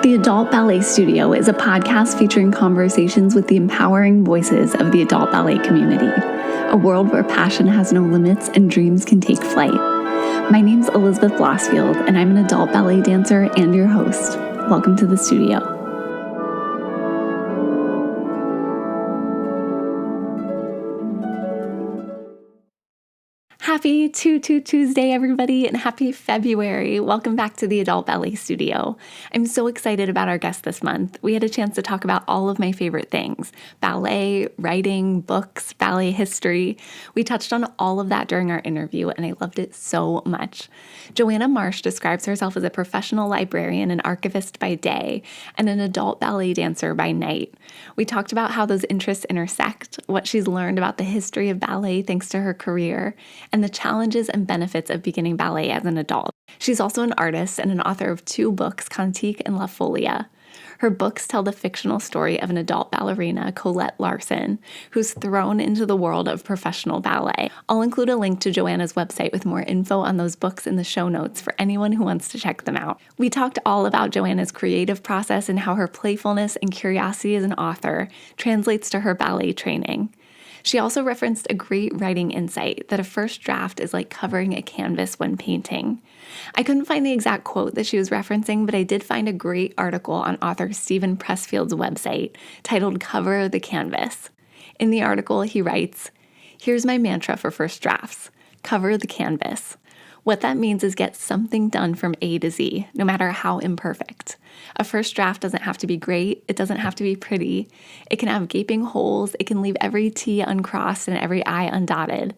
The Adult Ballet Studio is a podcast featuring conversations with the empowering voices of the adult ballet community, a world where passion has no limits and dreams can take flight. My name's Elizabeth Blossfield, and I'm an adult ballet dancer and your host. Welcome to the studio. Happy Tuesday, everybody, and happy February. Welcome back to the Adult Ballet Studio. I'm so excited about our guest this month. We had a chance to talk about all of my favorite things: ballet, writing, books, ballet history. We touched on all of that during our interview, and I loved it so much. Joanna Marsh describes herself as a professional librarian and archivist by day and an adult ballet dancer by night. We talked about how those interests intersect, what she's learned about the history of ballet thanks to her career, and the challenges and benefits of beginning ballet as an adult. She's also an artist and an author of 2 books, Cantique and La Follia. Her books tell the fictional story of an adult ballerina, Colette Larson, who's thrown into the world of professional ballet. I'll include a link to Joanna's website with more info on those books in the show notes for anyone who wants to check them out. We talked all about Joanna's creative process and how her playfulness and curiosity as an author translates to her ballet training. She also referenced a great writing insight that a first draft is like covering a canvas when painting. I couldn't find the exact quote that she was referencing, but I did find a great article on author Stephen Pressfield's website titled Cover the Canvas. In the article, he writes, "Here's my mantra for first drafts: cover the canvas. What that means is get something done from A to Z, no matter how imperfect. A first draft doesn't have to be great. It doesn't have to be pretty. It can have gaping holes. It can leave every T uncrossed and every I undotted.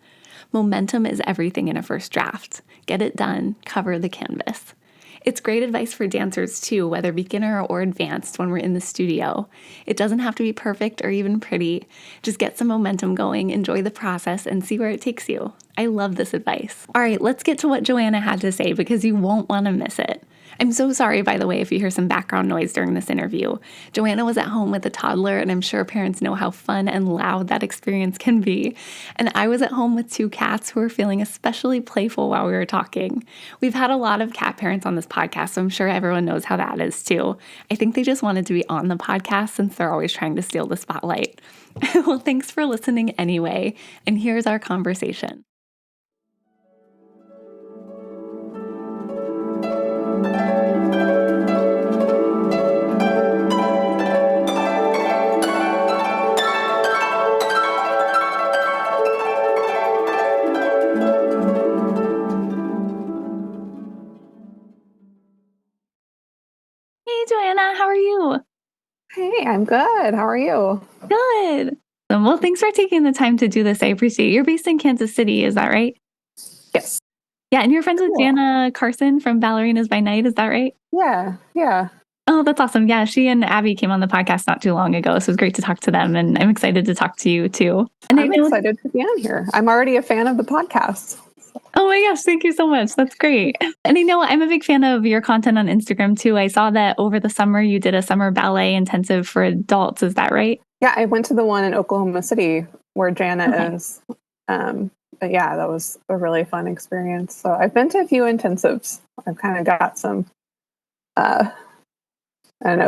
Momentum is everything in a first draft. Get it done. Cover the canvas." It's great advice for dancers too, whether beginner or advanced, when we're in the studio. It doesn't have to be perfect or even pretty. Just get some momentum going, enjoy the process, and see where it takes you. I love this advice. All right, let's get to what Joanna had to say because you won't want to miss it. I'm so sorry, by the way, if you hear some background noise during this interview. Joanna was at home with a toddler, and I'm sure parents know how fun and loud that experience can be. And I was at home with 2 cats who were feeling especially playful while we were talking. We've had a lot of cat parents on this podcast, so I'm sure everyone knows how that is too. I think they just wanted to be on the podcast since they're always trying to steal the spotlight. Well, thanks for listening anyway, and here's our conversation. Hey, Joanna, how are you? Hey, I'm good. How are you? Good. Well, thanks for taking the time to do this. I appreciate it. You're based in Kansas City, is that right? Yes. Yeah, and you're friends with Cool. Jana Carson from Ballerinas by Night, is that right? Yeah. Oh, that's awesome. Yeah, she and Abby came on the podcast not too long ago, so it was great to talk to them, and I'm excited to talk to you too. And I'm excited to be on here. I'm already a fan of the podcast. Oh my gosh, thank you so much. That's great. And I know I'm a big fan of your content on Instagram too. I saw that over the summer you did a summer ballet intensive for adults. Is that right? Yeah, I went to the one in Oklahoma City where Jana is. But yeah, that was a really fun experience. So I've been to a few intensives. I've kind of got some,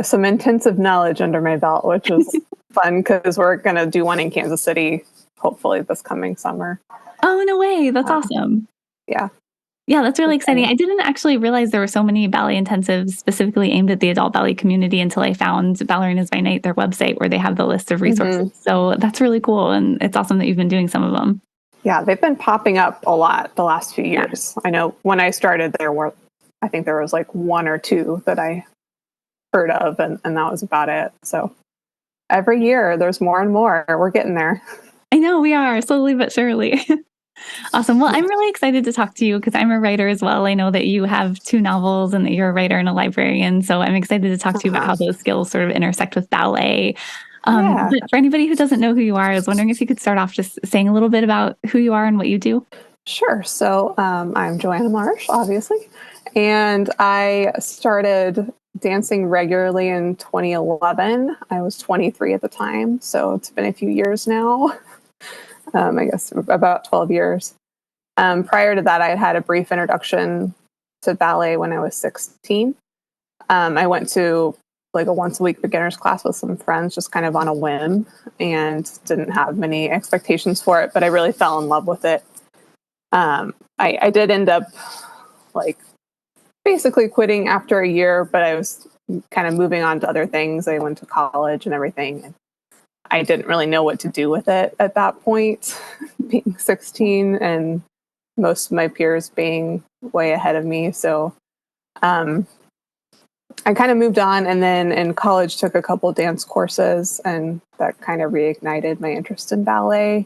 some intensive knowledge under my belt, which is fun because we're going to do one in Kansas City, hopefully this coming summer. Oh, no way. That's awesome. Yeah. Yeah, that's really exciting. I didn't actually realize there were so many ballet intensives specifically aimed at the adult ballet community until I found Ballerinas by Night, their website, where they have the list of resources. Mm-hmm. So that's really cool. And it's awesome that you've been doing some of them. Yeah, they've been popping up a lot the last few years. I know when I started, I think there was like 1 or 2 that I heard of, and that was about it. So every year there's more and more. We're getting there. I know we are, slowly but surely. Awesome. Well, I'm really excited to talk to you because I'm a writer as well. I know that you have 2 novels and that you're a writer and a librarian. So I'm excited to talk to you about how those skills sort of intersect with ballet. But for anybody who doesn't know who you are, I was wondering if you could start off just saying a little bit about who you are and what you do. Sure. So I'm Joanna Marsh, obviously, and I started dancing regularly in 2011. I was 23 at the time, so it's been a few years now. I guess about 12 years. Prior to that, I had a brief introduction to ballet when I was 16. I went to like a once a week beginners class with some friends, just kind of on a whim, and didn't have many expectations for it, but I really fell in love with it. I did end up like basically quitting after a year, but I was kind of moving on to other things. I went to college and everything. And I didn't really know what to do with it at that point, being 16 and most of my peers being way ahead of me. So I kind of moved on, and then in college took a couple dance courses, and that kind of reignited my interest in ballet.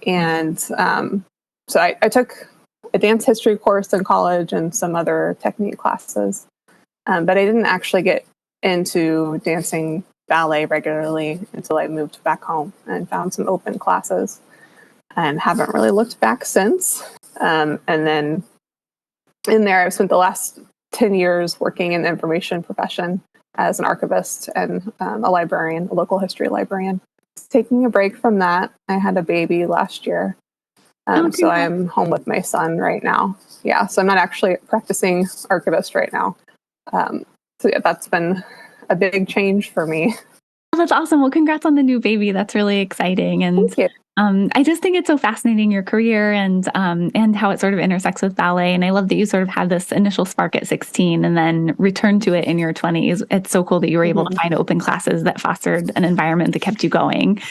And so I took a dance history course in college and some other technique classes, but I didn't actually get into dancing ballet regularly until I moved back home and found some open classes, and haven't really looked back since. And then in there, I've spent the last 10 years working in the information profession as an archivist and a librarian, a local history librarian. Taking a break from that, I had a baby last year. So I'm home with my son right now. Yeah, so I'm not actually practicing archivist right now. So yeah, that's been a big change for me. Oh, that's awesome. Well, congrats on the new baby. That's really exciting. And Thank you. I just think it's so fascinating, your career and how it sort of intersects with ballet. And I love that you sort of had this initial spark at 16 and then returned to it in your 20s. It's so cool that you were able to find open classes that fostered an environment that kept you going.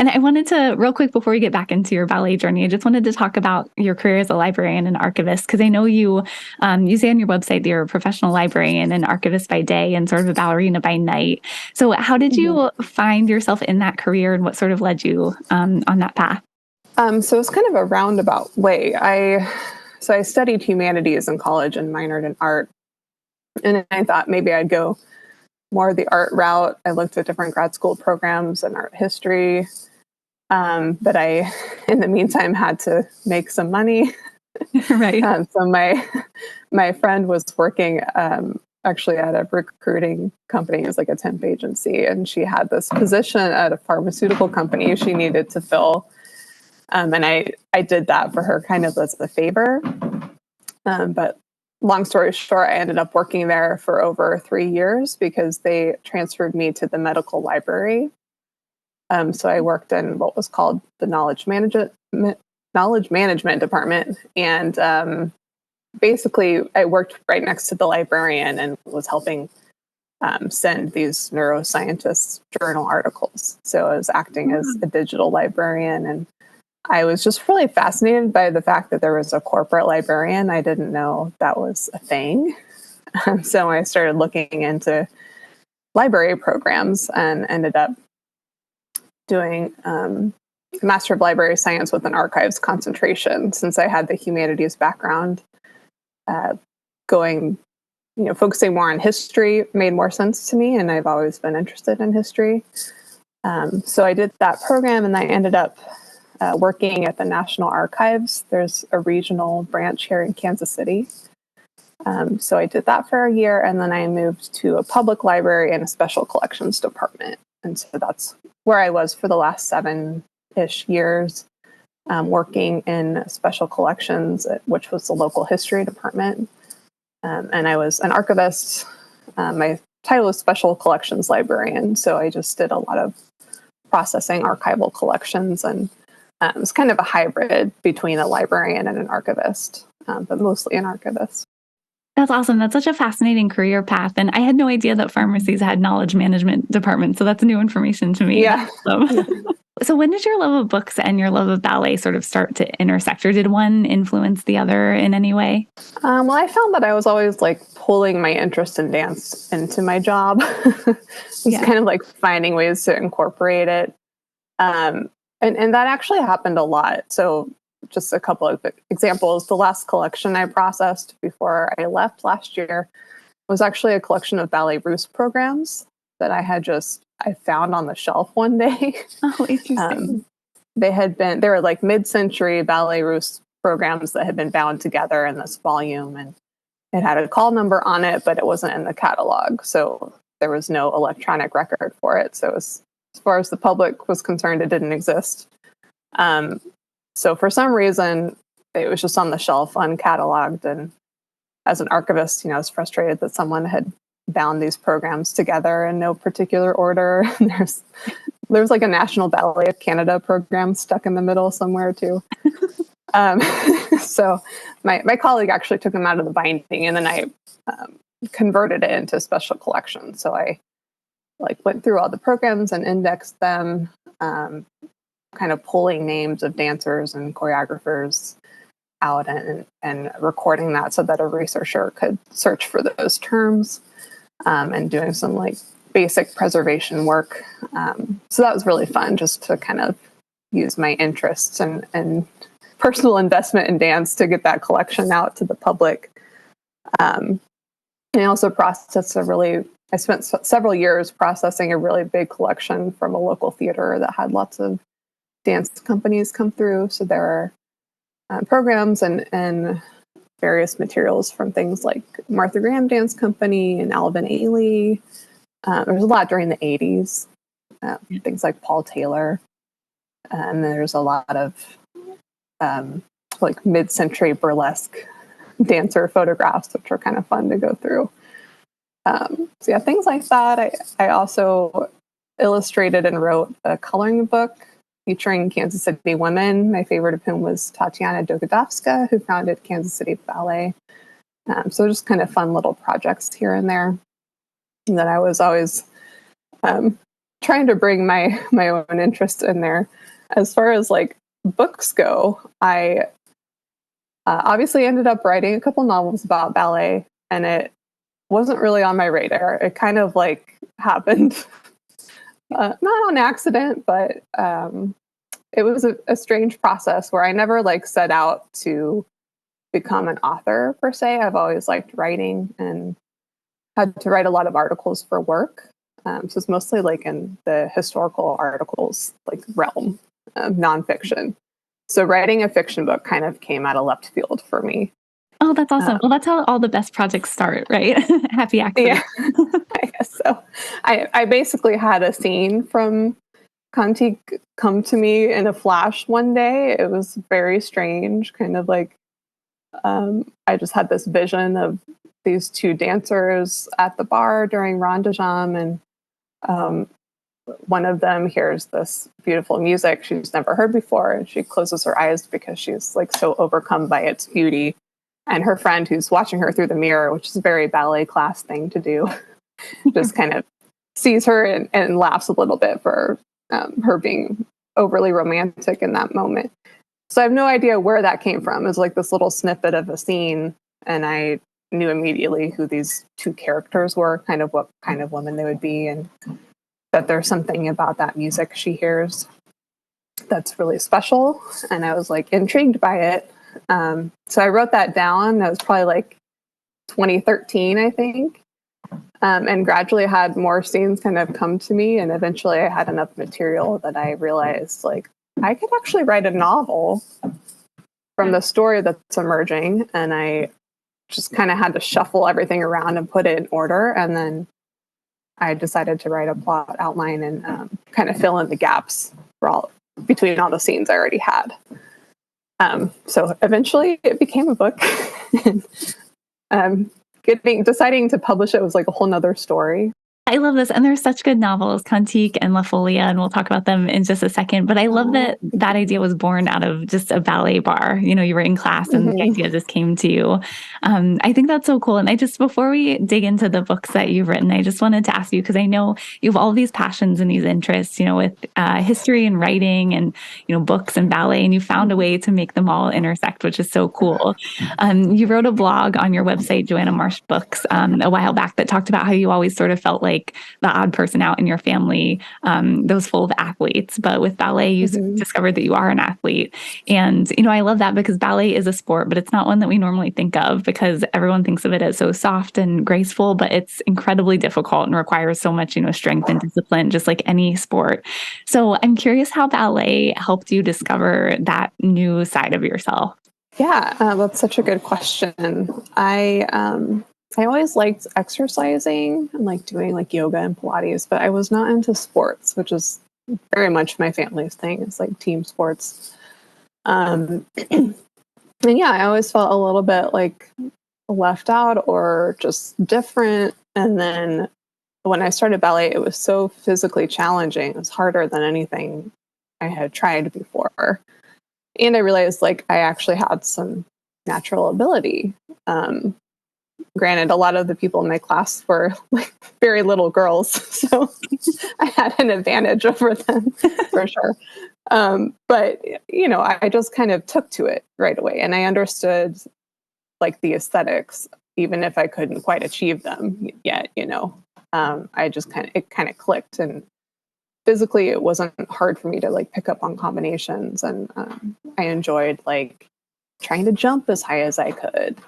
And I wanted to, real quick, before we get back into your ballet journey, I just wanted to talk about your career as a librarian and archivist, because I know you say on your website that you're a professional librarian and archivist by day and sort of a ballerina by night. So how did you find yourself in that career, and what sort of led you on that path? So it's kind of a roundabout way. I studied humanities in college and minored in art. And I thought maybe I'd go more the art route. I looked at different grad school programs and art history. But I, in the meantime, had to make some money. Right. So my friend was working actually at a recruiting company. It was like a temp agency, and she had this position at a pharmaceutical company she needed to fill. And I did that for her kind of as a favor. But long story short, I ended up working there for over 3 years because they transferred me to the medical library. So I worked in what was called the knowledge management department, and basically I worked right next to the librarian and was helping send these neuroscientists journal articles. So I was acting as a digital librarian, and I was just really fascinated by the fact that there was a corporate librarian. I didn't know that was a thing. So I started looking into library programs and ended up doing a Master of Library Science with an archives concentration. Since I had the humanities background, focusing more on history made more sense to me, and I've always been interested in history. So I did that program, and I ended up working at the National Archives. There's a regional branch here in Kansas City. So I did that for a year, and then I moved to a public library and a special collections department. And so that's where I was for the last 7-ish years, working in special collections, which was the local history department. And I was an archivist. My title was special collections librarian. So I just did a lot of processing archival collections, and it was kind of a hybrid between a librarian and an archivist, but mostly an archivist. That's awesome. That's such a fascinating career path. And I had no idea that pharmacies had knowledge management departments. So that's new information to me. Yeah. So when did your love of books and your love of ballet sort of start to intersect, or did one influence the other in any way? Well, I found that I was always like pulling my interest in dance into my job. Just kind of like finding ways to incorporate it. And that actually happened a lot. So just a couple of examples. The last collection I processed before I left last year was actually a collection of ballet Russe programs that I found on the shelf one day. Oh, interesting. They were like mid-century ballet Russe programs that had been bound together in this volume, and it had a call number on it, but it wasn't in the catalog. So there was no electronic record for it. So as far as the public was concerned, it didn't exist. So for some reason, it was just on the shelf, uncatalogued. And as an archivist, I was frustrated that someone had bound these programs together in no particular order. There's like a National Ballet of Canada program stuck in the middle somewhere too. Um, so my colleague actually took them out of the binding, and then I converted it into a special collection. So I like went through all the programs and indexed them, kind of pulling names of dancers and choreographers out and recording that so that a researcher could search for those terms, and doing some like basic preservation work. So that was really fun, just to kind of use my interests and personal investment in dance to get that collection out to the public. And I also I spent several years processing a really big collection from a local theater that had lots of dance companies come through. So there are programs and various materials from things like Martha Graham Dance Company and Alvin Ailey. There was a lot during the 80s, things like Paul Taylor. And there's a lot of like mid-century burlesque dancer photographs, which are kind of fun to go through. So yeah, things like that. I also illustrated and wrote a coloring book featuring Kansas City women, my favorite of whom was Tatiana Dogodovska, who founded Kansas City Ballet. So just kind of fun little projects here and there. And then I was always trying to bring my own interest in there. As far as like books go, I obviously ended up writing a couple novels about ballet, and it wasn't really on my radar. It kind of like happened, not on accident, but it was a strange process where I never like set out to become an author per se. I've always liked writing and had to write a lot of articles for work. So it's mostly like in the historical articles like realm, nonfiction. So writing a fiction book kind of came out of left field for me. Oh, that's awesome. Well, that's how all the best projects start, right? Happy accident. Yeah, I guess so. I basically had a scene from Cantique come to me in a flash one day. It was very strange, kind of like I just had this vision of these two dancers at the bar during Ronde de Jambe, and one of them hears this beautiful music she's never heard before, and she closes her eyes because she's like so overcome by its beauty. And her friend, who's watching her through the mirror, which is a very ballet class thing to do, just kind of sees her and laughs a little bit for her being overly romantic in that moment. So I have no idea where that came from. It was like this little snippet of a scene, and I knew immediately who these two characters were, kind of what kind of women they would be, and that there's something about that music she hears that's really special. And I was like intrigued by it. So I wrote that down. That was probably like 2013, I think. And gradually had more scenes kind of come to me. And eventually I had enough material that I realized like I could actually write a novel from the story that's emerging. And I just kind of had to shuffle everything around and put it in order. And then I decided to write a plot outline and kind of fill in the gaps between all the scenes I already had. So eventually it became a book. Deciding to publish it was like a whole nother story. I love this. And there's such good novels, Cantique and La Follia, and we'll talk about them in just a second. But I love that that idea was born out of just a ballet bar. You know, you were in class and the idea just came to you. I think that's so cool. And before we dig into the books that you've written, I just wanted to ask you, because I know you have all these passions and these interests, you know, with history and writing and, you know, books and ballet, and you found a way to make them all intersect, which is so cool. You wrote a blog on your website, Joanna Marsh Books, a while back that talked about how you always sort of felt like the odd person out in your family, those full of athletes. But with ballet, you discovered that you are an athlete. And, you know, I love that because ballet is a sport, but it's not one that we normally think of because everyone thinks of it as so soft and graceful, but it's incredibly difficult and requires so much, you know, strength and discipline, just like any sport. So I'm curious how ballet helped you discover that new side of yourself. Yeah, that's such a good question. I always liked exercising and like doing like yoga and Pilates, but I was not into sports, which is very much my family's thing. It's like team sports. And yeah, I always felt a little bit like left out or just different. And then when I started ballet, it was so physically challenging. It was harder than anything I had tried before. And I realized like I actually had some natural ability. Granted, a lot of the people in my class were like very little girls, so I had an advantage over them for sure. But I just kind of took to it right away, and I understood like the aesthetics, even if I couldn't quite achieve them yet. I just kind of clicked, and physically, it wasn't hard for me to like pick up on combinations, and I enjoyed like trying to jump as high as I could.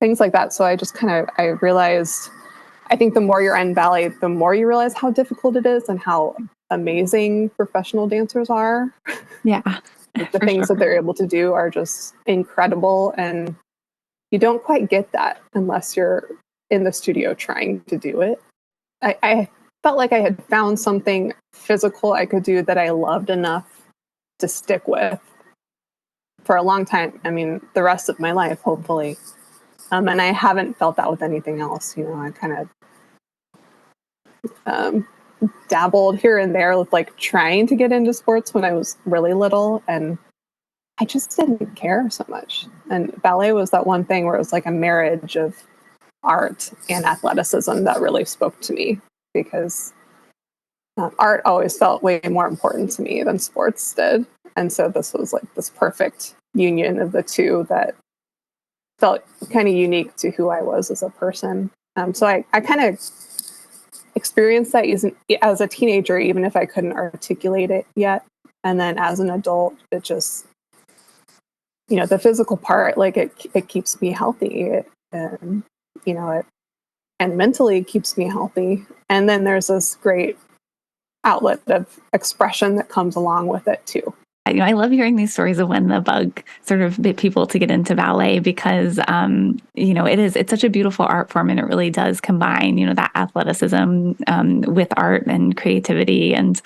Things like that. So I realized, I think the more you're in ballet, the more you realize how difficult it is and how amazing professional dancers are. Yeah. The things that they're able to do are just incredible. And you don't quite get that unless you're in the studio trying to do it. I felt like I had found something physical I could do that I loved enough to stick with for a long time. I mean, the rest of my life, hopefully. And I haven't felt that with anything else. I kind of dabbled here and there with like trying to get into sports when I was really little, and I just didn't care so much. And ballet was that one thing where it was like a marriage of art and athleticism that really spoke to me, because art always felt way more important to me than sports did. And so this was like this perfect union of the two that felt kind of unique to who I was as a person. So I kind of experienced that as a teenager, even if I couldn't articulate it yet. And then as an adult, it just, the physical part, like it keeps me healthy. And mentally keeps me healthy. And then there's this great outlet of expression that comes along with it too. I love hearing these stories of when the bug sort of bit people to get into ballet, because, it's such a beautiful art form, and it really does combine, that athleticism with art and creativity. And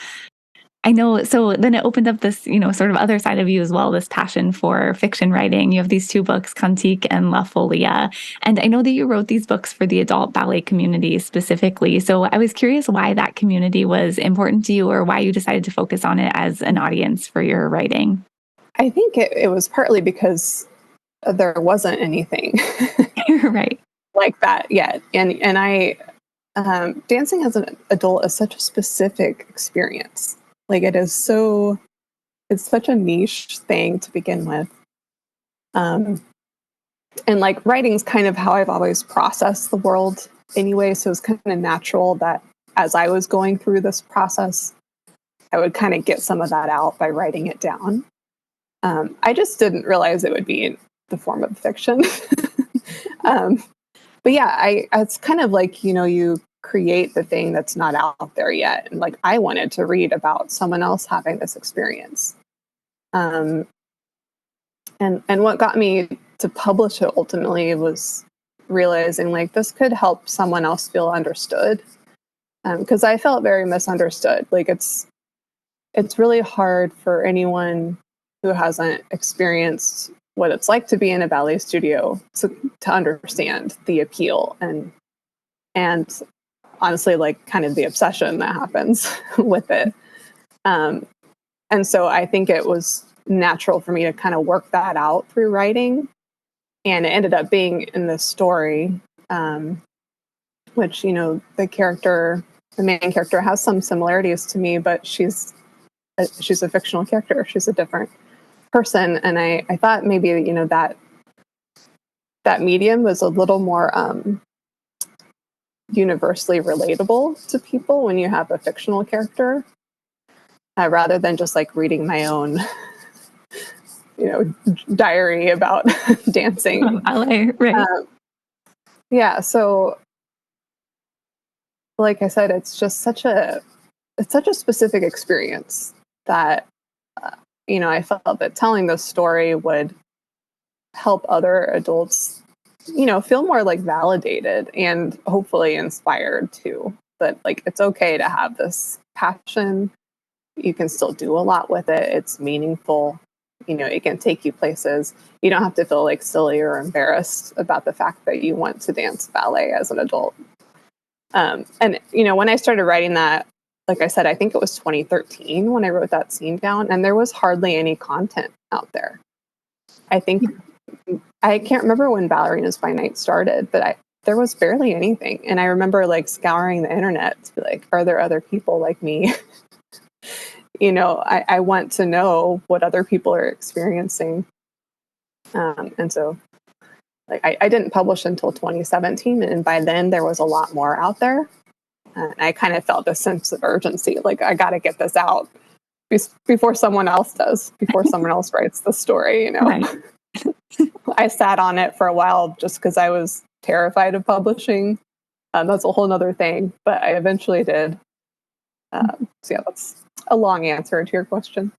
I know, so then it opened up this, sort of other side of you as well, this passion for fiction writing. You have these two books, Cantique and La Follia. And I know that you wrote these books for the adult ballet community specifically. So I was curious why that community was important to you, or why you decided to focus on it as an audience for your writing. I think it was partly because there wasn't anything Right. like that yet. And I, dancing as an adult is such a specific experience. Like it's such a niche thing to begin with. And like writing's kind of how I've always processed the world anyway. So it's kind of natural that as I was going through this process, I would kind of get some of that out by writing it down. I just didn't realize it would be in the form of fiction. But yeah, it's kind of like, you create the thing that's not out there yet. And like, I wanted to read about someone else having this experience. And what got me to publish it ultimately was realizing like this could help someone else feel understood. Because I felt very misunderstood. Like it's really hard for anyone who hasn't experienced what it's like to be in a ballet studio to understand the appeal and honestly, like kind of the obsession that happens with it. And so I think it was natural for me to kind of work that out through writing. And it ended up being in this story, which, the main character has some similarities to me, but she's a fictional character. She's a different person. And I thought maybe, that medium was a little more universally relatable to people when you have a fictional character, rather than just like reading my own, diary about dancing. Ballet, right. Yeah. So like I said, it's such a specific experience that, I felt that telling this story would help other adults, feel more like validated and hopefully inspired too. That like, it's okay to have this passion. You can still do a lot with it. It's meaningful. it can take you places. You don't have to feel like silly or embarrassed about the fact that you want to dance ballet as an adult. And when I started writing that, like I said, I think it was 2013 when I wrote that scene down, and there was hardly any content out there. I think I can't remember when Ballerinas by Night started, but there was barely anything. And I remember like scouring the internet to be like, are there other people like me? I want to know what other people are experiencing. And so like I didn't publish until 2017, and by then there was a lot more out there. And I kind of felt a sense of urgency, like I got to get this out before someone else does, before someone else writes the story. Right. I sat on it for a while just because I was terrified of publishing. That's a whole nother thing, but I eventually did. So yeah, that's a long answer to your question.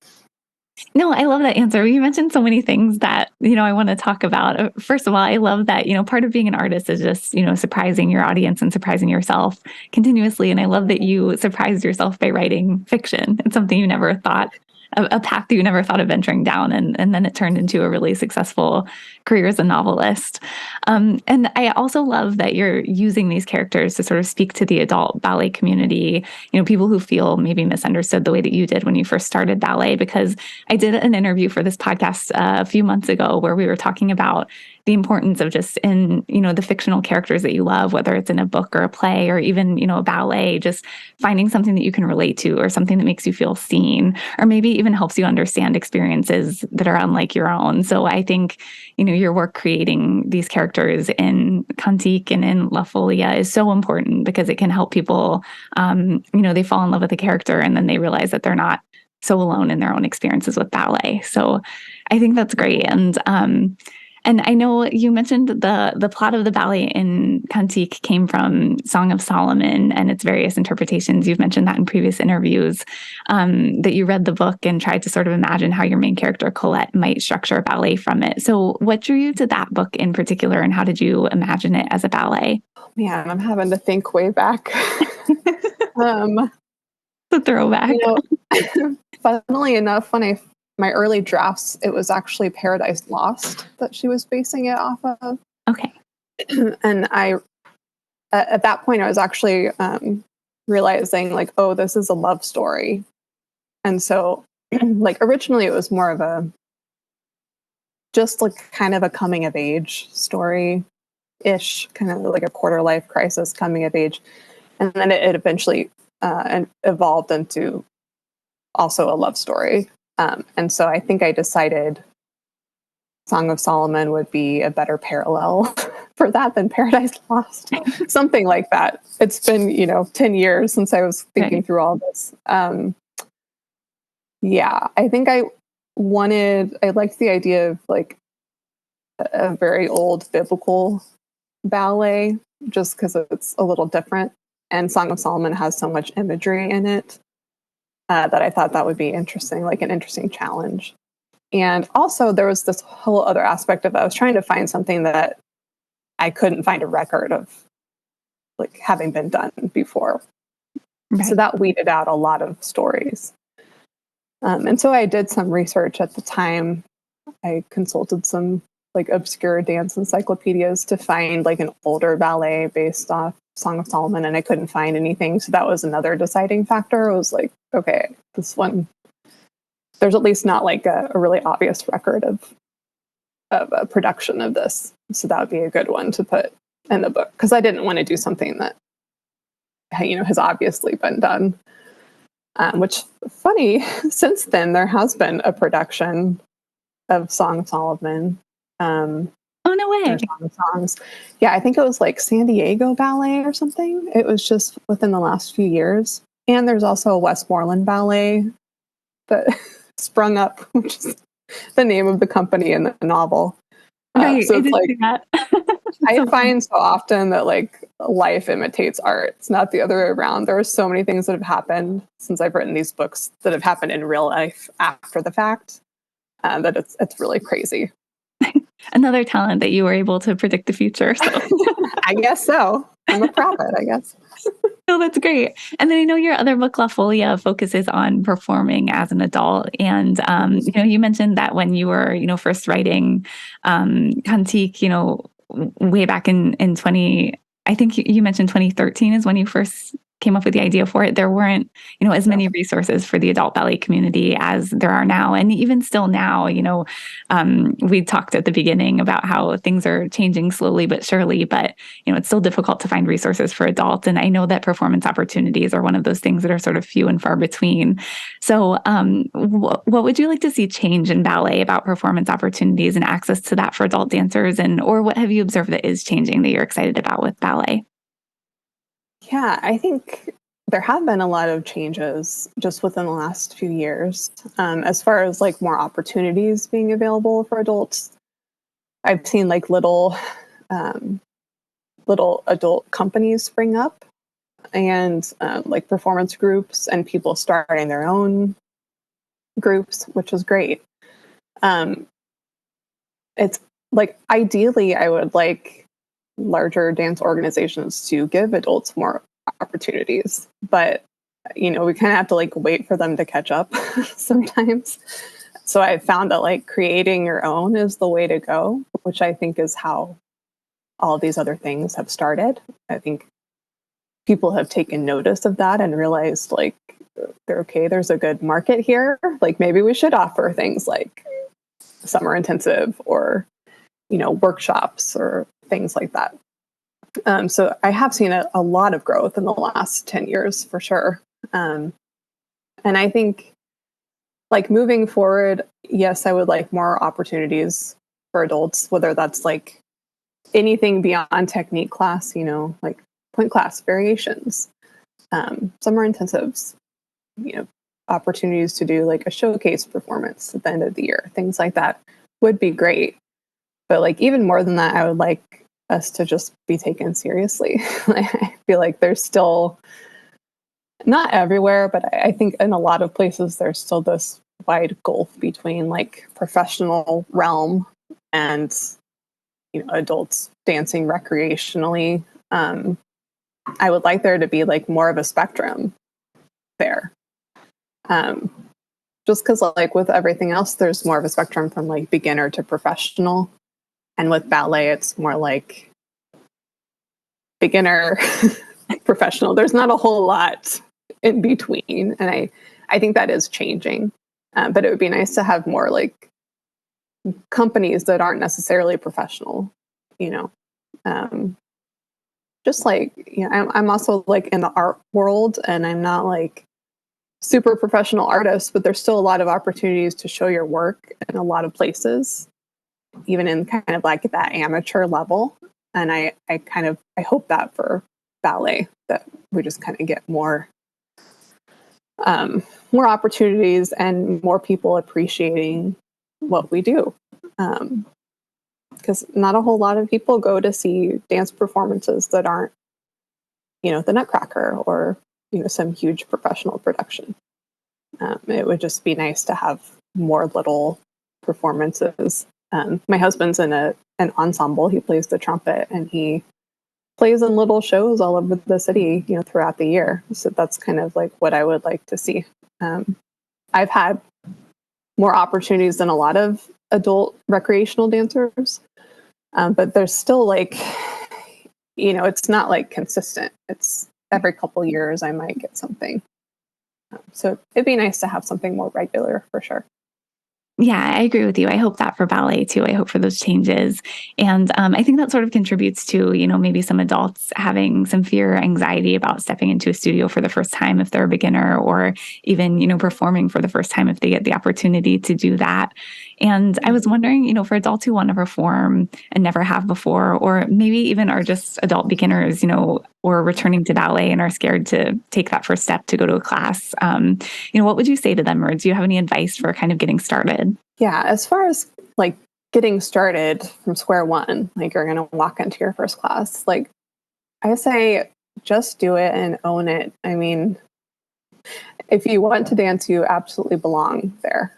No, I love that answer. You mentioned so many things that, I want to talk about. First of all, I love that, part of being an artist is just, surprising your audience and surprising yourself continuously. And I love that you surprised yourself by writing fiction. It's something you never thought, a path that you never thought of venturing down. And then it turned into a really successful career as a novelist. And I also love that you're using these characters to sort of speak to the adult ballet community, people who feel maybe misunderstood the way that you did when you first started ballet, because I did an interview for this podcast a few months ago where we were talking about the importance of just in, the fictional characters that you love, whether it's in a book or a play or even, a ballet, just finding something that you can relate to or something that makes you feel seen, or maybe even helps you understand experiences that are unlike your own. So I think, your work creating these characters in Cantique and in La Follia is so important because it can help people, they fall in love with the character and then they realize that they're not so alone in their own experiences with ballet. So I think that's great. And I know you mentioned the plot of the ballet in Cantique came from Song of Solomon and its various interpretations. You've mentioned that in previous interviews, that you read the book and tried to sort of imagine how your main character, Colette, might structure a ballet from it. So what drew you to that book in particular, and how did you imagine it as a ballet? Oh, man, I'm having to think way back. The throwback. Funnily enough, when my early drafts, it was actually Paradise Lost that she was basing it off of. Okay. And at that point, I was actually realizing like, oh, this is a love story. And so like originally it was more of just like kind of a coming of age story-ish, kind of like a quarter life crisis coming of age. And then it eventually evolved into also a love story. And so I think I decided Song of Solomon would be a better parallel for that than Paradise Lost. Something like that. It's been, 10 years since I was thinking through all this. Yeah, I think I liked the idea of like a very old biblical ballet just because it's a little different. And Song of Solomon has so much imagery in it that I thought that would be interesting, like an interesting challenge. And also there was this whole other aspect of I was trying to find something that I couldn't find a record of like having been done before. Right. So that weeded out a lot of stories. And so I did some research at the time. I consulted some like obscure dance encyclopedias to find like an older ballet based off Song of Solomon, and I couldn't find anything. So that was another deciding factor. I was like, okay, this one, there's at least not like a really obvious record of a production of this. So that would be a good one to put in the book, because I didn't want to do something that, has obviously been done. Which, funny, since then, there has been a production of Song of Solomon. Oh, no way. Song of Songs. Yeah, I think it was like San Diego Ballet or something. It was just within the last few years. And there's also a Westmoreland Ballet that sprung up, which is the name of the company in the novel. Right, so it's like, that. I find so often that like life imitates art. It's not the other way around. There are so many things that have happened since I've written these books that have happened in real life after the fact. That it's really crazy. Another talent that you were able to predict the future. So. I guess so. I'm a prophet, I guess. Oh, that's great. And then I know your other book, La Follia, focuses on performing as an adult. And you mentioned that when you were, first writing Cantique, way back in 20, I think you mentioned 2013 is when you first came up with the idea for it. There weren't, as many resources for the adult ballet community as there are now. And even still now, we talked at the beginning about how things are changing slowly but surely, but it's still difficult to find resources for adults. And I know that performance opportunities are one of those things that are sort of few and far between. So what would you like to see change in ballet about performance opportunities and access to that for adult dancers? Or what have you observed that is changing that you're excited about with ballet? Yeah, I think there have been a lot of changes just within the last few years. As far as like more opportunities being available for adults, I've seen like um, little adult companies spring up, and like performance groups and people starting their own groups, which is great. Um, it's like ideally, I would like larger dance organizations to give adults more opportunities, but we kind of have to like wait for them to catch up sometimes. So I found that like creating your own is the way to go, which I think is how all these other things have started. I think people have taken notice of that and realized like they're okay, there's a good market here. Like maybe we should offer things like summer intensive or workshops or things like that. So I have seen a lot of growth in the last 10 years for sure. And I think like moving forward, yes, I would like more opportunities for adults, whether that's like anything beyond technique class, like point class variations, summer intensives, opportunities to do like a showcase performance at the end of the year, things like that would be great. But like even more than that, I would like us to just be taken seriously. I feel like there's still not everywhere, but I think in a lot of places there's still this wide gulf between like professional realm and adults dancing recreationally. I would like there to be like more of a spectrum there. Um, just because like with everything else, there's more of a spectrum from like beginner to professional, and with ballet, it's more like beginner, professional. There's not a whole lot in between, and I think that is changing. But it would be nice to have more like companies that aren't necessarily professional, you know. Just like I'm also like in the art world, and I'm not like super professional artist, but there's still a lot of opportunities to show your work in a lot of places, even in kind of like that amateur level. And I hope that for ballet that we just kind of get more opportunities and more people appreciating what we do. Because not a whole lot of people go to see dance performances that aren't, the Nutcracker or, some huge professional production. It would just be nice to have more little performances. My husband's in an ensemble. He plays the trumpet, and he plays in little shows all over the city, throughout the year. So that's kind of like what I would like to see. I've had more opportunities than a lot of adult recreational dancers, but there's still like, it's not like consistent. It's every couple years I might get something. So it'd be nice to have something more regular for sure. Yeah, I agree with you. I hope that for ballet too. I hope for those changes. And I think that sort of contributes to, maybe some adults having some fear or anxiety about stepping into a studio for the first time if they're a beginner, or even, performing for the first time if they get the opportunity to do that. And I was wondering, for adults who want to perform and never have before, or maybe even are just adult beginners, or returning to ballet and are scared to take that first step to go to a class, what would you say to them? Or do you have any advice for kind of getting started? Yeah, as far as like getting started from square one, like you're going to walk into your first class, like I say, just do it and own it. I mean, if you want to dance, you absolutely belong there.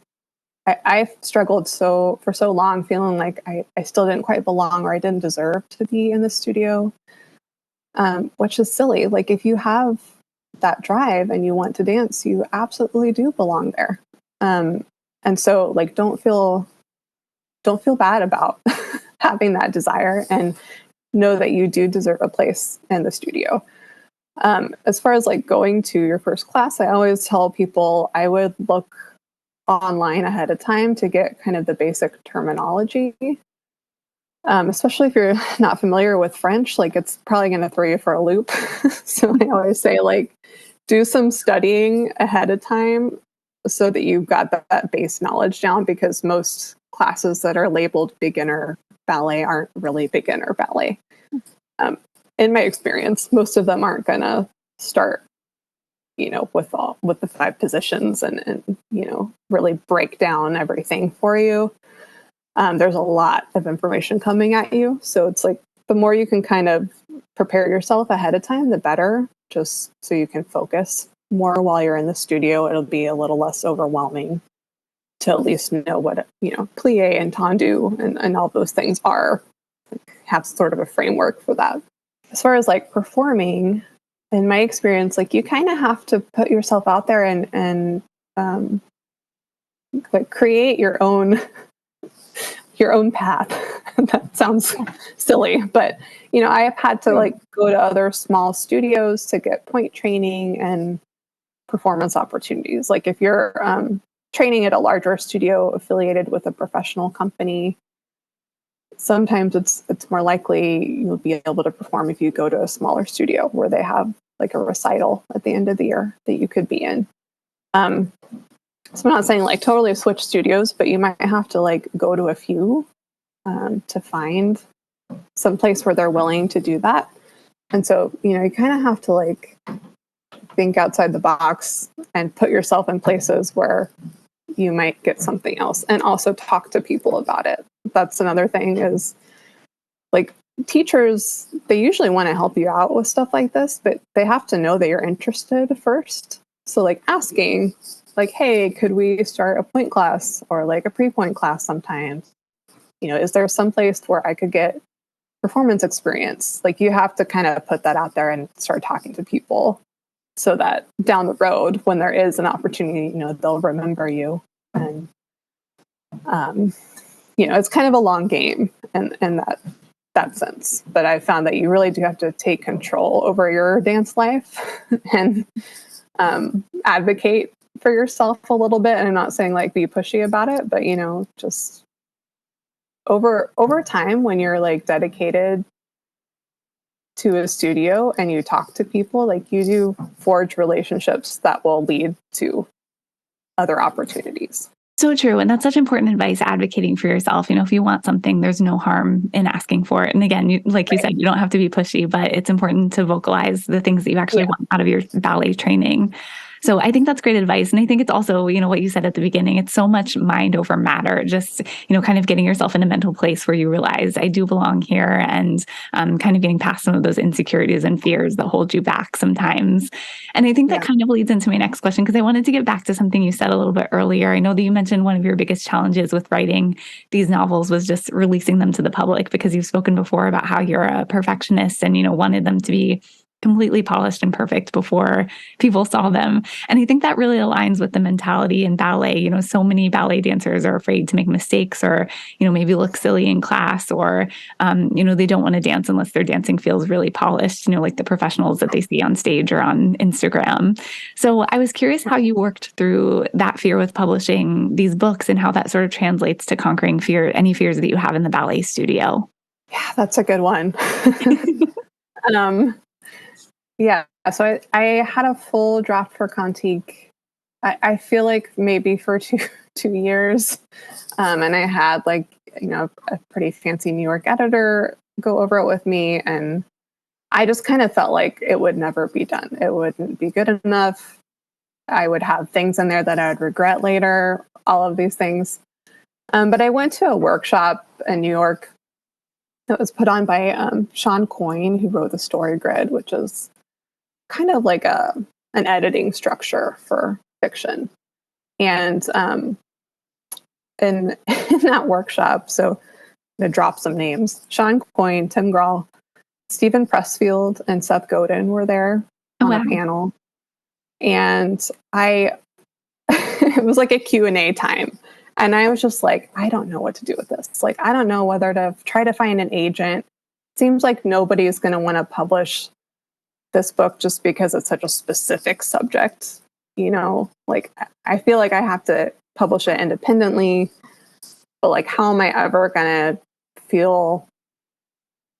I've struggled for so long feeling like I still didn't quite belong or I didn't deserve to be in the studio. which is silly. Like if you have that drive and you want to dance, you absolutely do belong there. And so like don't feel bad about having that desire, and know that you do deserve a place in the studio. As far as like going to your first class, I always tell people I would look online ahead of time to get kind of the basic terminology. Especially if you're not familiar with French, like it's probably going to throw you for a loop. So I always say like do some studying ahead of time so that you've got that base knowledge down, because most classes that are labeled beginner ballet aren't really beginner ballet. In my experience, most of them aren't going to start, with the 5 positions and really break down everything for you. There's a lot of information coming at you. So it's like the more you can kind of prepare yourself ahead of time, the better, just so you can focus more while you're in the studio. It'll be a little less overwhelming to at least know what, plie and tendu and all those things are, have sort of a framework for that. As far as like performing, in my experience, like you kind of have to put yourself out there and like create your own path. That sounds silly, but I have had to like go to other small studios to get point training and performance opportunities. Like if you're training at a larger studio affiliated with a professional company, sometimes it's more likely you'll be able to perform if you go to a smaller studio where they have like a recital at the end of the year that you could be in. So I'm not saying like totally switch studios, but you might have to like go to a few to find some place where they're willing to do that. And so, you kind of have to like think outside the box and put yourself in places where you might get something else, and also talk to people about it. That's another thing, is like teachers, they usually want to help you out with stuff like this, but they have to know that you're interested first. So like asking like, hey, could we start a point class or like a pre-point class sometimes? Is there some place where I could get performance experience? Like you have to kind of put that out there and start talking to people so that down the road, when there is an opportunity, they'll remember you. And, it's kind of a long game in that sense. But I found that you really do have to take control over your dance life and advocate for yourself a little bit. And I'm not saying like be pushy about it, but just over time, when you're like dedicated to a studio and you talk to people, like you do forge relationships that will lead to other opportunities. So true. And that's such important advice, advocating for yourself. If you want something, there's no harm in asking for it. And again, you said, you don't have to be pushy, but it's important to vocalize the things that you actually want out of your ballet training. So I think that's great advice. And I think it's also, what you said at the beginning, it's so much mind over matter, just, kind of getting yourself in a mental place where you realize I do belong here, and kind of getting past some of those insecurities and fears that hold you back sometimes. And I think that kind of leads into my next question, because I wanted to get back to something you said a little bit earlier. I know that you mentioned one of your biggest challenges with writing these novels was just releasing them to the public, because you've spoken before about how you're a perfectionist and, wanted them to be completely polished and perfect before people saw them. And I think that really aligns with the mentality in ballet. So many ballet dancers are afraid to make mistakes, or, maybe look silly in class, or, they don't want to dance unless their dancing feels really polished, like the professionals that they see on stage or on Instagram. So I was curious how you worked through that fear with publishing these books, and how that sort of translates to conquering any fears that you have in the ballet studio. Yeah, that's a good one. Yeah, so I had a full draft for Cantique. I feel like maybe for two years, and I had like a pretty fancy New York editor go over it with me, and I just kind of felt like it would never be done. It wouldn't be good enough. I would have things in there that I would regret later. All of these things, but I went to a workshop in New York that was put on by Sean Coyne, who wrote the Story Grid, which is kind of like an editing structure for fiction. And in that workshop, so I'm going to drop some names: Sean Coyne, Tim Grahl, Stephen Pressfield and Seth Godin were there on a panel. And it was like a Q&A time. And I was just like, I don't know what to do with this. It's like, I don't know whether to try to find an agent. Seems like nobody's going to want to publish this book just because it's such a specific subject. Like, I feel like I have to publish it independently, but like, how am I ever going to feel,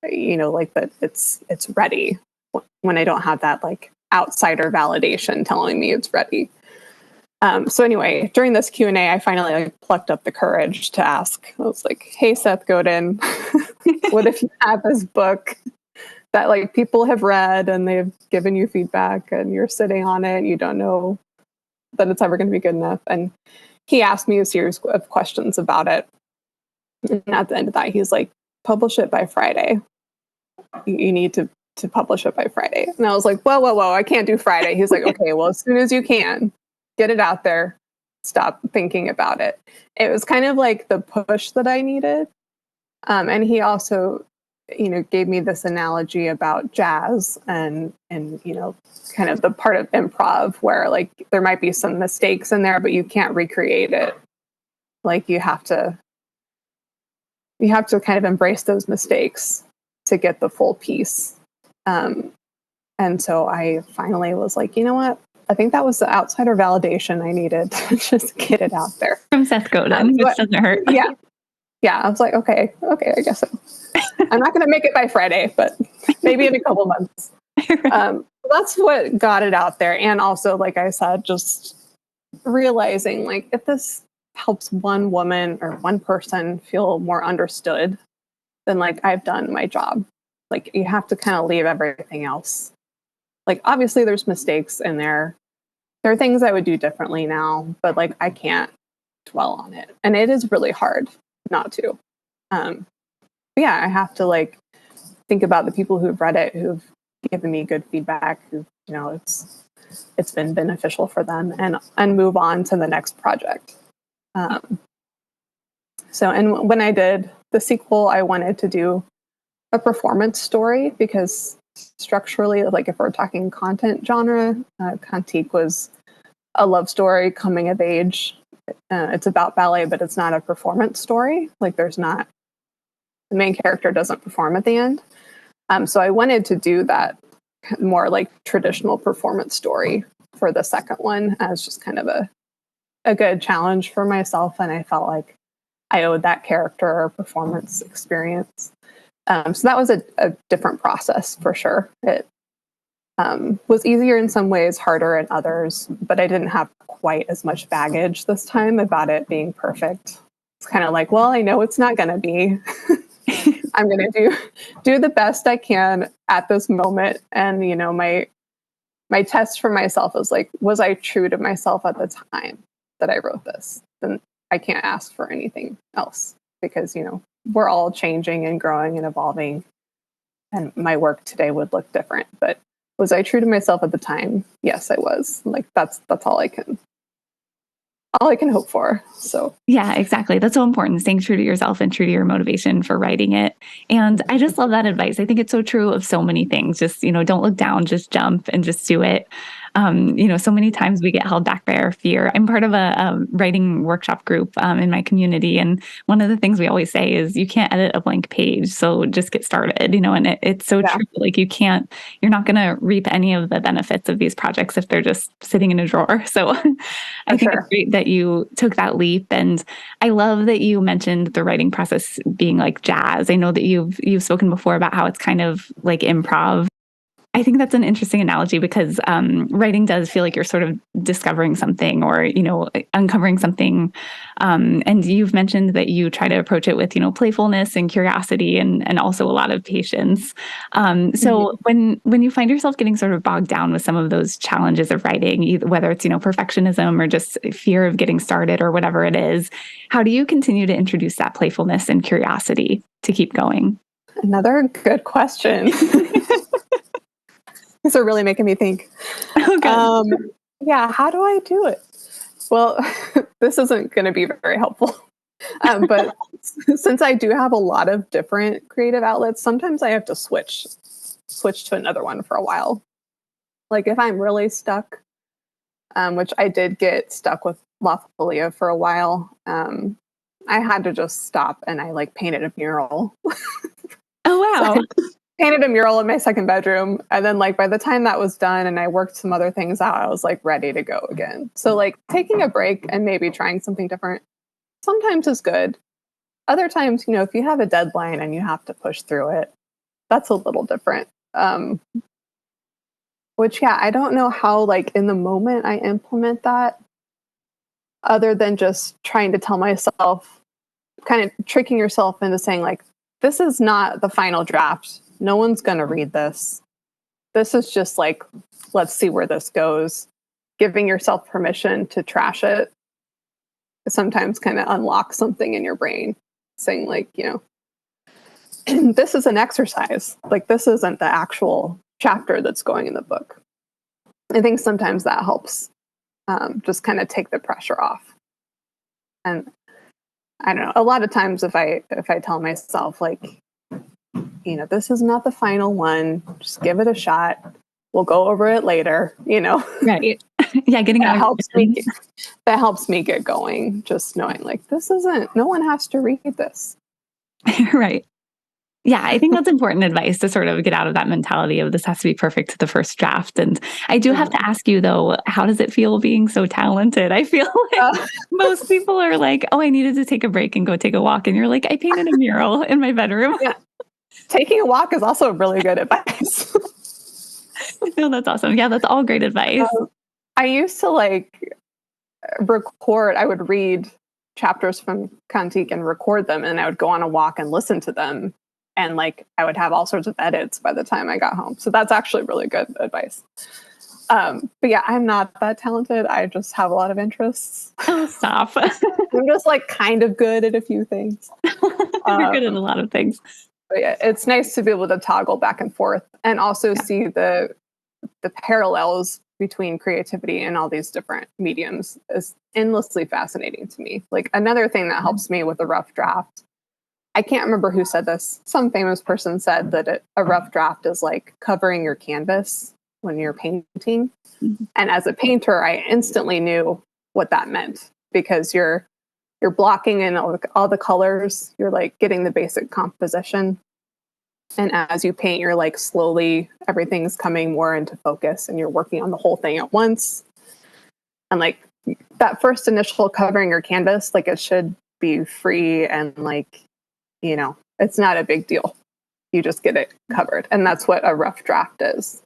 like that it's ready when I don't have that like outsider validation telling me it's ready. So anyway, during this Q&A, I finally like plucked up the courage to ask. I was like, hey, Seth Godin, what if you have this book that like people have read and they've given you feedback and you're sitting on it and you don't know that it's ever going to be good enough? And he asked me a series of questions about it. And at the end of that, he's like, publish it by Friday. You need to publish it by Friday. And I was like, whoa, I can't do Friday. He's like, okay, well, as soon as you can, get it out there. Stop thinking about it. It was kind of like the push that I needed. And he also, gave me this analogy about jazz and kind of the part of improv where like there might be some mistakes in there, but you can't recreate it. Like you have to kind of embrace those mistakes to get the full piece. And so I finally was like, you know what? I think that was the outsider validation I needed to just get it out there. From Seth Godin, which doesn't hurt. Yeah. Yeah. I was like, okay, I guess so. I'm not going to make it by Friday, but maybe in a couple months. That's what got it out there. And also, like I said, just realizing like if this helps one woman or one person feel more understood, then like I've done my job. Like you have to kind of leave everything else. Like obviously there's mistakes in there. There are things I would do differently now, but like I can't dwell on it. And it is really hard not to. Yeah, I have to like think about the people who've read it, who've given me good feedback, who, it's been beneficial for them and move on to the next project. And when I did the sequel, I wanted to do a performance story because structurally, like if we're talking content genre, Cantique was a love story coming of age. It's about ballet, but it's not a performance story. Like the main character doesn't perform at the end. So I wanted to do that more like traditional performance story for the second one as just kind of a good challenge for myself. And I felt like I owed that character a performance experience. So that was a different process for sure. It was easier in some ways, harder in others, but I didn't have quite as much baggage this time about it being perfect. It's kind of like, well, I know it's not going to be. I'm going to do the best I can at this moment. And, my test for myself is like, was I true to myself at the time that I wrote this? Then I can't ask for anything else because, we're all changing and growing and evolving. And my work today would look different. But was I true to myself at the time? Yes, I was. Like that's all I can hope for. So yeah, exactly. That's so important. Staying true to yourself and true to your motivation for writing it. And I just love that advice. I think it's so true of so many things. Just, don't look down, just jump and just do it. So many times we get held back by our fear. I'm part of a writing workshop group in my community. And one of the things we always say is you can't edit a blank page. So just get started, and it's so true. Like you're not going to reap any of the benefits of these projects if they're just sitting in a drawer. So I think it's great that you took that leap. And I love that you mentioned the writing process being like jazz. I know that you've spoken before about how it's kind of like improv. I think that's an interesting analogy because writing does feel like you're sort of discovering something or, uncovering something. And you've mentioned that you try to approach it with, playfulness and curiosity and also a lot of patience. So when you find yourself getting sort of bogged down with some of those challenges of writing, either, whether it's, perfectionism or just fear of getting started or whatever it is, how do you continue to introduce that playfulness and curiosity to keep going? Another good question. These are really making me think. Okay. Yeah, how do I do it? Well, this isn't going to be very helpful. But since I do have a lot of different creative outlets, sometimes I have to switch switch to another one for a while. Like if I'm really stuck, which I did get stuck with La Follia for a while, I had to just stop and I like painted a mural. Oh, wow. So painted a mural in my second bedroom. And then like by the time that was done and I worked some other things out, I was like ready to go again. So like taking a break and maybe trying something different sometimes is good. Other times, you know, if you have a deadline and you have to push through it, that's a little different. Which, yeah, I don't know how, like, in the moment I implement that other than just trying to tell myself, kind of tricking yourself into saying, like, this is not the final draft. No one's going to read this. This is just like, let's see where this goes. Giving yourself permission to trash it sometimes kind of unlocks something in your brain, saying, like, you know, this is an exercise. Like, this isn't the actual chapter that's going in the book. I think sometimes that helps just kind of take the pressure off. And I don't know, a lot of times if I tell myself, like, you know, this is not the final one, just give it a shot. We'll go over it later, you know. Right. Yeah, getting that out helps me. That helps me get going. Just knowing, like, this isn't. No one has to read this. Right. Yeah, I think that's important advice to sort of get out of that mentality of this has to be perfect to the first draft. And I do have to ask you though, how does it feel being so talented? I feel like most people are like, oh, I needed to take a break and go take a walk. And you're like, I painted a mural in my bedroom. Yeah. Taking a walk is also really good advice. No, that's awesome. Yeah, that's all great advice. I used to like record, I would read chapters from Cantique and record them, and I would go on a walk and listen to them. And like I would have all sorts of edits by the time I got home. So that's actually really good advice. But yeah, I'm not that talented. I just have a lot of interests. Oh, stop. I'm just like kind of good at a few things. You're good at a lot of things. But yeah, it's nice to be able to toggle back and forth and also see the parallels between creativity and all these different mediums is endlessly fascinating to me. Like another thing that helps me with a rough draft, I can't remember who said this. Some famous person said that a rough draft is like covering your canvas when you're painting. Mm-hmm. And as a painter, I instantly knew what that meant because you're blocking in all the colors. You're like getting the basic composition. And as you paint, you're like slowly, everything's coming more into focus and you're working on the whole thing at once. And like that first initial covering your canvas, like it should be free and like, you know, it's not a big deal. You just get it covered. And that's what a rough draft is.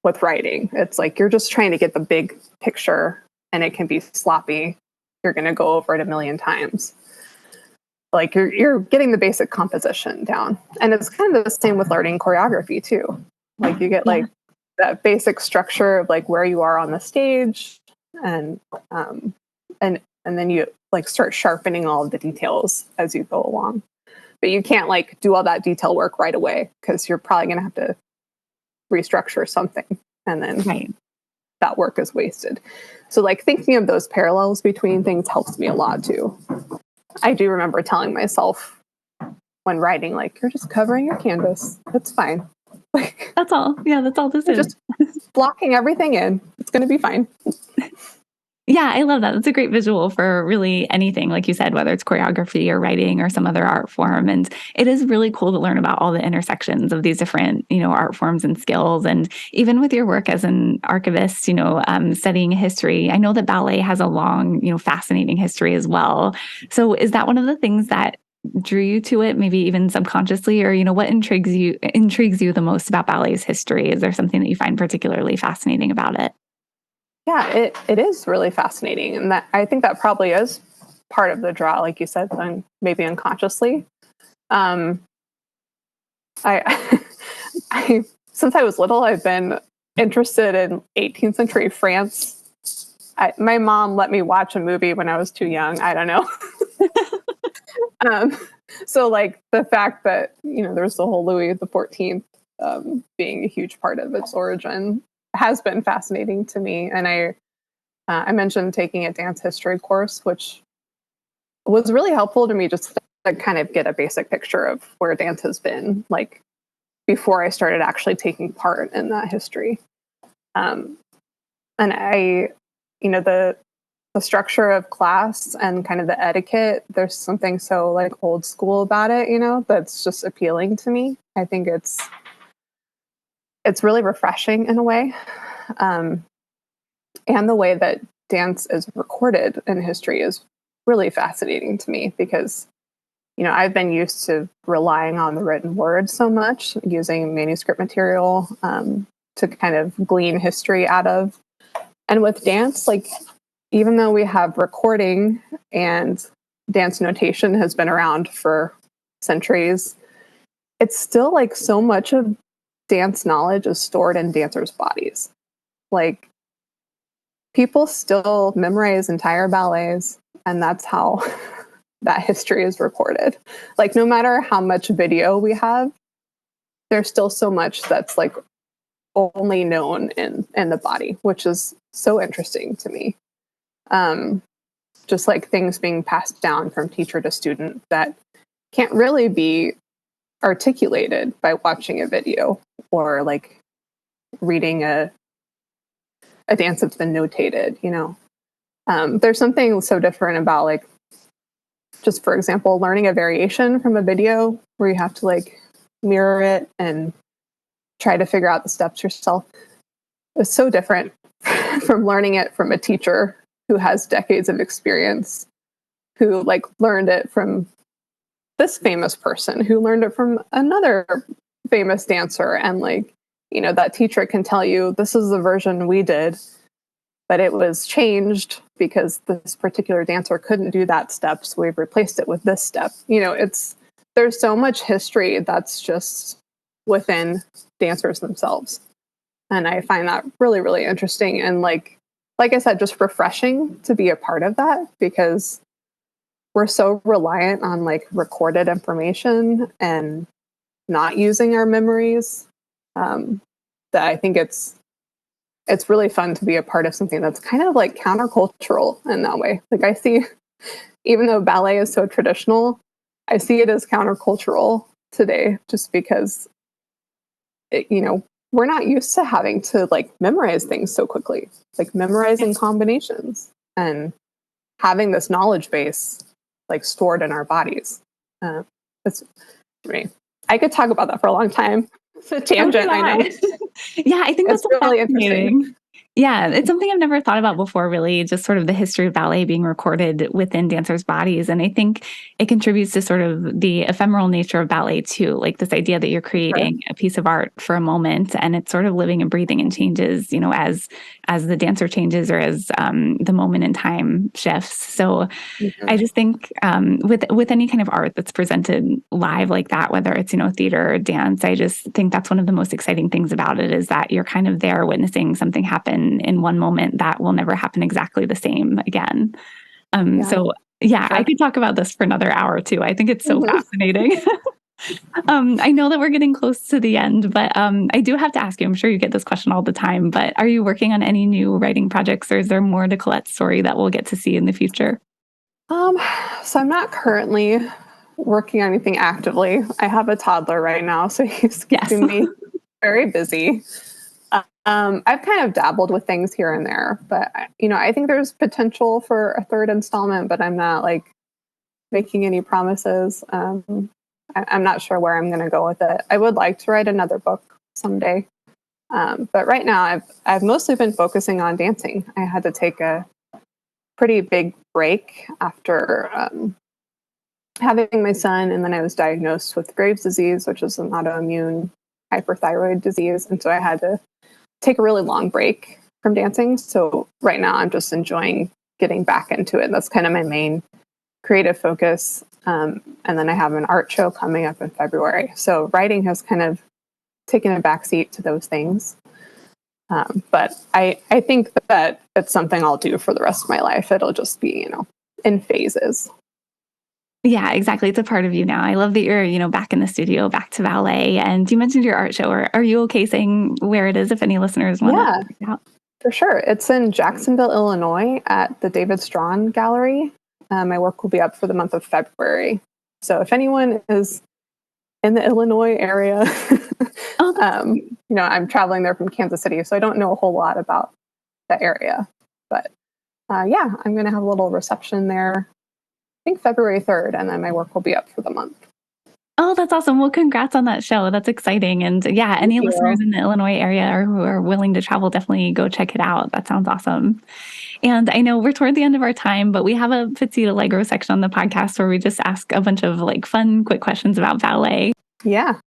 With writing, it's like you're just trying to get the big picture and it can be sloppy. You're going to go over it a million times. Like you're getting the basic composition down. And it's kind of the same with learning choreography too. Like you get like that basic structure of like where you are on the stage and then you like start sharpening all of the details as you go along. But you can't like do all that detail work right away because you're probably going to have to restructure something and then that work is wasted. So like thinking of those parallels between things helps me a lot too. I do remember telling myself when writing, like, you're just covering your canvas. It's fine. Like, that's all. Yeah, that's all this is. Just blocking everything in. It's going to be fine. Yeah, I love that. That's a great visual for really anything, like you said, whether it's choreography or writing or some other art form. And it is really cool to learn about all the intersections of these different, you know, art forms and skills. And even with your work as an archivist, you know, studying history, I know that ballet has a long, you know, fascinating history as well. So is that one of the things that drew you to it, maybe even subconsciously, or, you know, what intrigues you the most about ballet's history? Is there something that you find particularly fascinating about it? Yeah, it is really fascinating. And that I think that probably is part of the draw, like you said, maybe unconsciously. I since I was little, I've been interested in 18th century France. My mom let me watch a movie when I was too young. I don't know. So like the fact that, you know, there's the whole Louis XIV being a huge part of its origin has been fascinating to me. And I mentioned taking a dance history course, which was really helpful to me just to kind of get a basic picture of where dance has been, like before I started actually taking part in that history. And I, the structure of class and kind of the etiquette, there's something so like old school about it, that's just appealing to me. I think it's really refreshing in a way. And the way that dance is recorded in history is really fascinating to me because, I've been used to relying on the written word so much, using manuscript material to kind of glean history out of. And with dance, like, even though we have recording and dance notation has been around for centuries, it's still like so much of dance knowledge is stored in dancers' bodies. Like, people still memorize entire ballets, and that's how that history is recorded. Like, no matter how much video we have, there's still so much that's like only known in the body, which is so interesting to me. Just like things being passed down from teacher to student that can't really be articulated by watching a video or like reading a dance that's been notated, There's something so different about, like, just for example, learning a variation from a video where you have to like mirror it and try to figure out the steps yourself. It's so different from learning it from a teacher who has decades of experience, who like learned it from this famous person, who learned it from another famous dancer. And like, that teacher can tell you, this is the version we did, but it was changed because this particular dancer couldn't do that step, so we've replaced it with this step. There's so much history that's just within dancers themselves. And I find that really, really interesting. And like I said, just refreshing to be a part of that, because we're so reliant on like recorded information and not using our memories, that I think it's really fun to be a part of something that's kind of like countercultural in that way. Like, I see, even though ballet is so traditional, I see it as countercultural today, just because we're not used to having to like memorize things so quickly, like memorizing combinations and having this knowledge base like stored in our bodies. It's, I could talk about that for a long time. It's a tangent, I know. Yeah, I think it's that's really interesting. Yeah, it's something I've never thought about before, really, just sort of the history of ballet being recorded within dancers' bodies. And I think it contributes to sort of the ephemeral nature of ballet, too, like this idea that you're creating a piece of art for a moment, and it's sort of living and breathing and changes, as the dancer changes or as the moment in time shifts. So I just think with any kind of art that's presented live like that, whether it's, theater or dance, I just think that's one of the most exciting things about it, is that you're kind of there witnessing something happen in one moment that will never happen exactly the same again. So I could talk about this for another hour or two. I think it's so fascinating. I know that we're getting close to the end, but I do have to ask you, I'm sure you get this question all the time, but are you working on any new writing projects, or is there more to Colette's story that we'll get to see in the future? So I'm not currently working on anything actively. I have a toddler right now, so he's keeping me very busy. I've kind of dabbled with things here and there, but I think there's potential for a third installment, but I'm not like making any promises. I'm not sure where I'm going to go with it. I would like to write another book someday, but right now I've mostly been focusing on dancing. I had to take a pretty big break after having my son, and then I was diagnosed with Graves' disease, which is an autoimmune hyperthyroid disease, and so I had to take a really long break from dancing. So right now I'm just enjoying getting back into it. That's kind of my main creative focus. And then I have an art show coming up in February. So writing has kind of taken a backseat to those things. But I think that it's something I'll do for the rest of my life. It'll just be, in phases. Yeah, exactly. It's a part of you now. I love that you're, back in the studio, back to ballet. And you mentioned your art show. Are you okay saying where it is if any listeners want to check it out? For sure. It's in Jacksonville, Illinois at the David Strawn Gallery. My work will be up for the month of February. So if anyone is in the Illinois area. Oh, I'm traveling there from Kansas City, so I don't know a whole lot about the area. But yeah, I'm going to have a little reception there, I think February 3rd, and then my work will be up for the month. oh, that's awesome. Well, congrats on that show. That's exciting. And yeah, Thank any listeners you. in the Illinois area or who are willing to travel, definitely go check it out. That sounds awesome. And I know we're toward the end of our time, but we have a Petite Allegro section on the podcast where we just ask a bunch of like fun, quick questions about ballet. Yeah.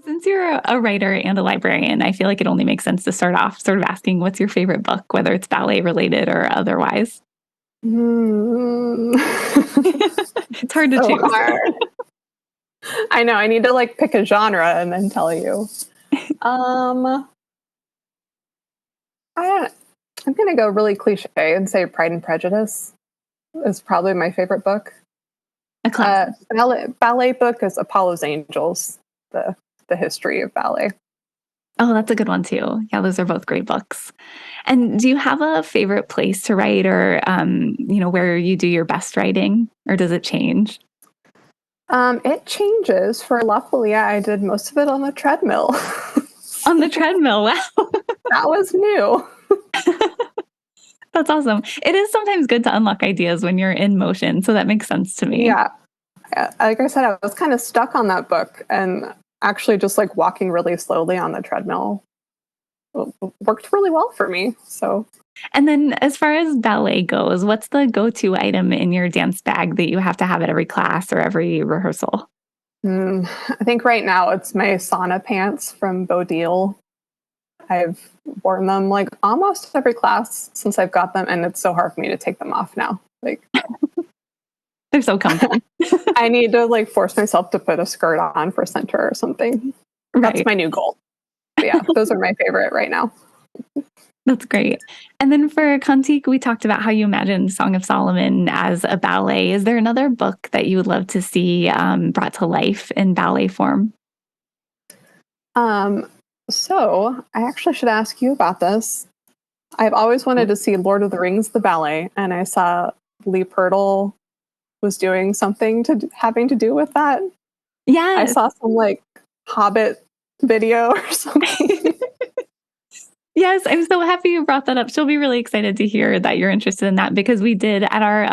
Since you're a writer and a librarian, I feel like it only makes sense to start off sort of asking what's your favorite book, whether it's ballet related or otherwise. Mm. It's hard to So choose. hard. I know. I need to like pick a genre and then tell you. Um, I'm gonna go really cliche and say Pride and Prejudice is probably my favorite book. A classic. Ballet book is Apollo's Angels, the history of ballet. Oh, that's a good one too. Yeah, those are both great books. And do you have a favorite place to write or, where you do your best writing or does it change? It changes. For La Follia, I did most of it on the treadmill. On the treadmill. Wow. That was new. That's awesome. It is sometimes good to unlock ideas when you're in motion. So that makes sense to me. Yeah. Like I said, I was kind of stuck on that book, and actually just like walking really slowly on the treadmill worked really well for me. So, And then as far as ballet goes, what's the go-to item in your dance bag that you have to have at every class or every rehearsal? I think right now it's my sauna pants from Bodil. I've worn them like almost every class since I've got them, and it's so hard for me to take them off now. Like, They're so comfy. I need to like force myself to put a skirt on for center or something. That's Right. my new goal. But yeah, those are my favorite right now. That's great. And then for Cantique, we talked about how you imagined Song of Solomon as a ballet. Is there another book that you would love to see brought to life in ballet form? So I actually should ask you about this. I've always wanted to see Lord of the Rings, the ballet, and I saw Lee Purtle was doing something having to do with that. I Yes. saw some like Hobbit video or something. Yes, I'm so happy you brought that up. She'll be really excited to hear that you're interested in that because we did at our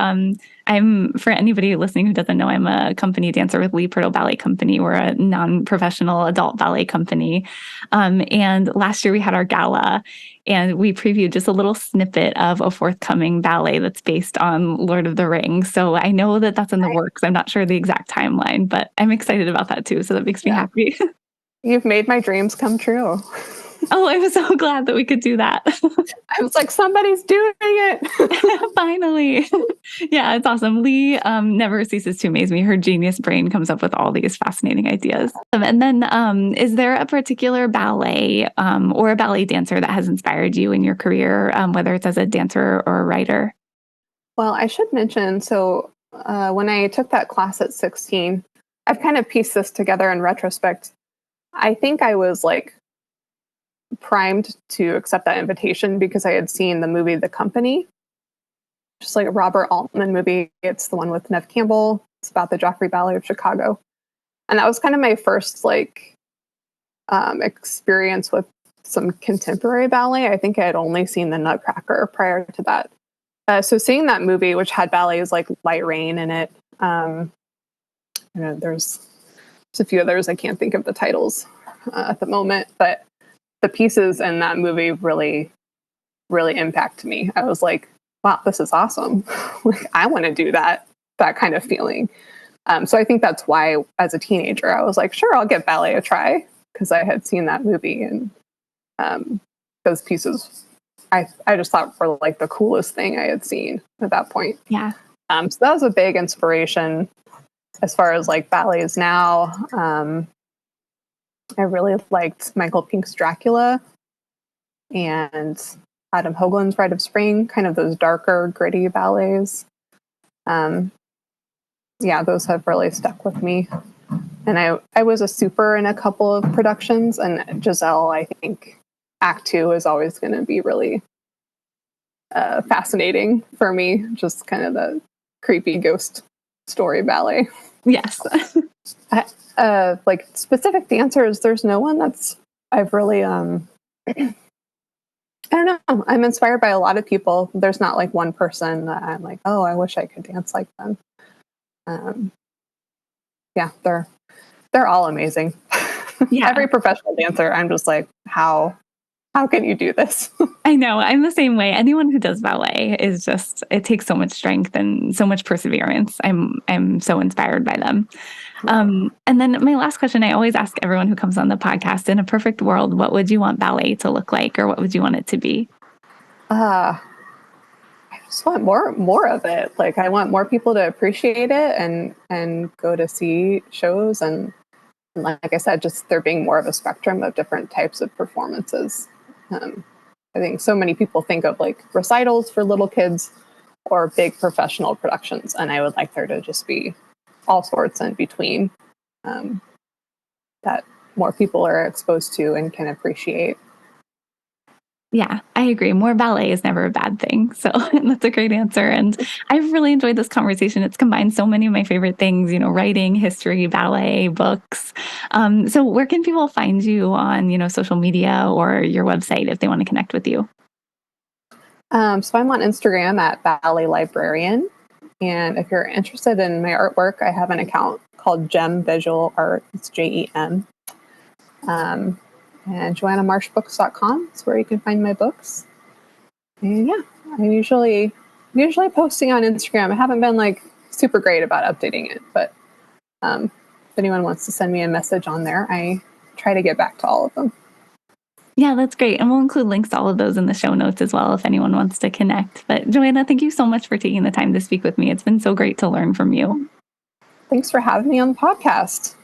I'm for anybody listening who doesn't know, I'm a company dancer with Lee Purtle Ballet Company. We're a non-professional adult ballet company. And last year we had our gala and we previewed just a little snippet of a forthcoming ballet that's based on Lord of the Rings. So I know that that's in the works. I'm not sure the exact timeline, but I'm excited about that too. So that makes me happy. You've made my dreams come true. Oh, I'm so glad that we could do that. I was like, somebody's doing it. Finally. Yeah, it's awesome. Lee never ceases to amaze me. Her genius brain comes up with all these fascinating ideas. And then is there a particular ballet or a ballet dancer that has inspired you in your career, whether it's as a dancer or a writer? Well, I should mention, so when I took that class at 16, I've kind of pieced this together in retrospect. I think I was like primed to accept that invitation because I had seen the movie The Company, just like a Robert Altman movie. It's the one with Neve Campbell. It's about the Joffrey Ballet of Chicago. And that was kind of my first like experience with some contemporary ballet. I think I had only seen The Nutcracker prior to that. So seeing that movie, which had ballets like Light Rain in it, there's a few others. I can't think of the titles at the moment, but the pieces in that movie really, really impacted me. I was like, wow, this is awesome. Like, I want to do that kind of feeling. So I think that's why, as a teenager, I was like, sure, I'll give ballet a try because I had seen that movie and those pieces. I just thought were like the coolest thing I had seen at that point. Yeah. So that was a big inspiration as far as like ballets now. I really liked Michael Pink's Dracula and Adam Hoagland's Rite of Spring, kind of those darker, gritty ballets. Yeah, those have really stuck with me. And I was a super in a couple of productions, and Giselle, I think Act 2 is always going to be really fascinating for me, just kind of the creepy ghost story ballet. Yes. Like specific dancers, there's no one that's I've really I don't know. I'm inspired by a lot of people. There's not like one person that I'm like, oh, I wish I could dance like them. Yeah, they're all amazing. Yeah. Every professional dancer, I'm just like, how can you do this? I know. I'm the same way. Anyone who does ballet is just, it takes so much strength and so much perseverance. I'm so inspired by them. And then my last question, I always ask everyone who comes on the podcast, in a perfect world, what would you want ballet to look like, or what would you want it to be? I just want more of it. Like I want more people to appreciate it and go to see shows, and like I said, just there being more of a spectrum of different types of performances. I think so many people think of like recitals for little kids or big professional productions, and I would like there to just be all sorts in between, that more people are exposed to and can appreciate. Yeah, I agree. More ballet is never a bad thing. So that's a great answer. And I've really enjoyed this conversation. It's combined so many of my favorite things, writing, history, ballet, books. So where can people find you on, social media or your website if they want to connect with you? So I'm on Instagram at Ballet Librarian. And if you're interested in my artwork, I have an account called Gem Visual Art. It's JEM. And JoannaMarshBooks.com is where you can find my books. And yeah, I'm usually posting on Instagram. I haven't been like super great about updating it, but if anyone wants to send me a message on there, I try to get back to all of them. Yeah, that's great. And we'll include links to all of those in the show notes as well if anyone wants to connect. But Joanna, thank you so much for taking the time to speak with me. It's been so great to learn from you. Thanks for having me on the podcast.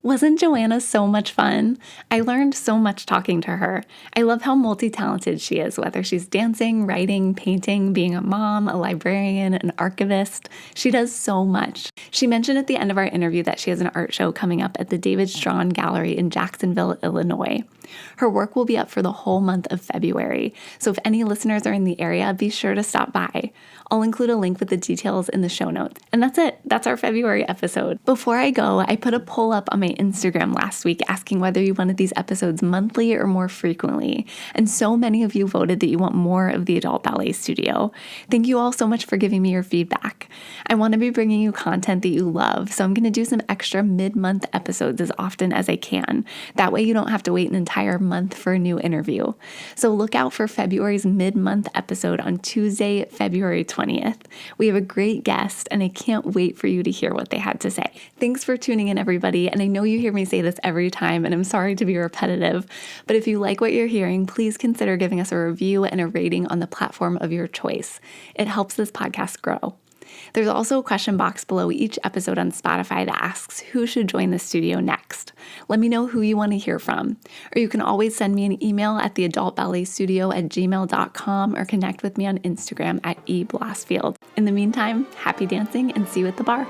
Wasn't Joanna so much fun? I learned so much talking to her. I love how multi-talented she is, whether she's dancing, writing, painting, being a mom, a librarian, an archivist. She does so much. She mentioned at the end of our interview that she has an art show coming up at the David Strawn Gallery in Jacksonville, Illinois. Her work will be up for the whole month of February, so if any listeners are in the area, be sure to stop by. I'll include a link with the details in the show notes. And that's it. That's our February episode. Before I go, I put a poll up on my Instagram last week asking whether you wanted these episodes monthly or more frequently. And so many of you voted that you want more of the Adult Ballet Studio. Thank you all so much for giving me your feedback. I want to be bringing you content that you love, so I'm going to do some extra mid-month episodes as often as I can. That way you don't have to wait an entire month for a new interview. So look out for February's mid-month episode on Tuesday, February 20th. We have a great guest, and I can't wait for you to hear what they had to say. Thanks for tuning in, everybody. And I know you hear me say this every time, and I'm sorry to be repetitive, but if you like what you're hearing, please consider giving us a review and a rating on the platform of your choice. It helps this podcast grow. There's also a question box below each episode on Spotify that asks who should join the studio next. Let me know who you want to hear from. Or you can always send me an email at theadultballetstudio@gmail.com or connect with me on Instagram at eblosfield. In the meantime, happy dancing and see you at the bar.